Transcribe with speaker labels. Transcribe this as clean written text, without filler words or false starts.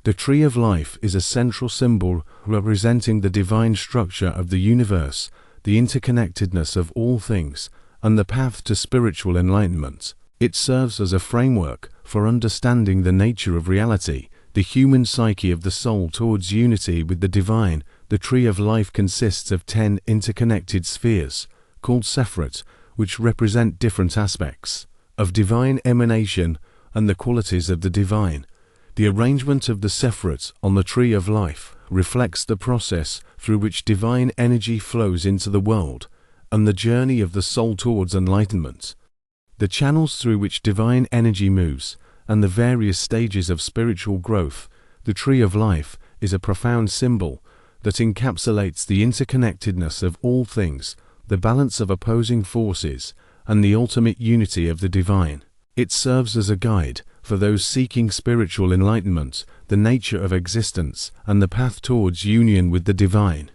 Speaker 1: The tree of life is a central symbol representing the divine structure of the universe, the interconnectedness of all things, and the path to spiritual enlightenment. It serves as a framework for understanding the nature of reality, the human psyche of the soul towards unity with the divine. The tree of life consists of 10 interconnected spheres, called Sephirot, which represent different aspects of divine emanation and the qualities of the divine. The arrangement of the Sephirot on the tree of life reflects the process through which divine energy flows into the world and the journey of the soul towards enlightenment. The channels through which divine energy moves and the various stages of spiritual growth. The tree of life is a profound symbol that encapsulates the interconnectedness of all things, the balance of opposing forces, and the ultimate unity of the divine. It serves as a guide for those seeking spiritual enlightenment, the nature of existence, and the path towards union with the divine.